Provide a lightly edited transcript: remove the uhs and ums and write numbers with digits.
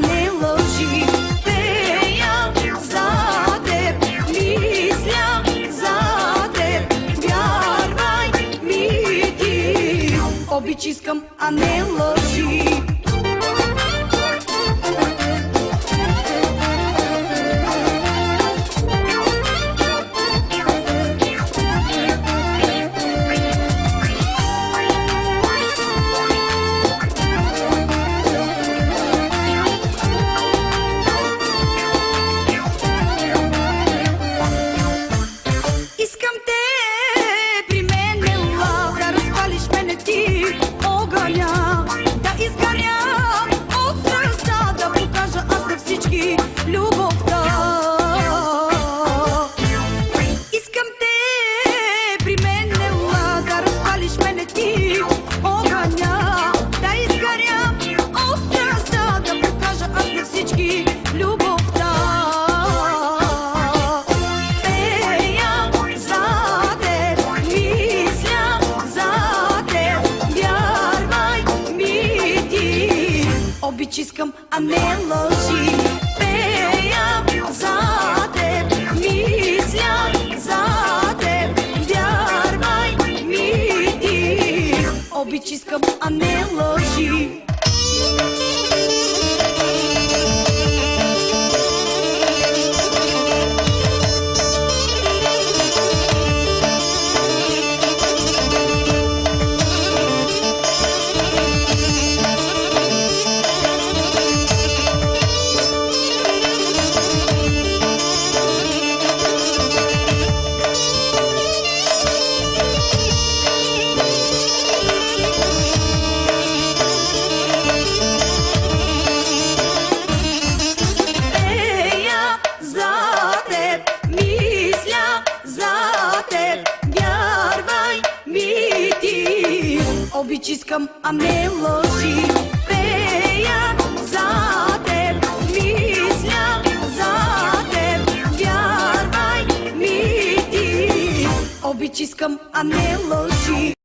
не лъжи. Пея за теб, мисля за теб, вярвай ми ти. Обич искам, а не лъжи. Обич искам, а не лъжи. Пея за теб, мисля за теб, вярвай ми ти. Обич искам, а не лъжи. Обич искам, а не лъжи. Пея за теб, мисля за теб, вярвай ми ти. Обич искам, а не лъжи.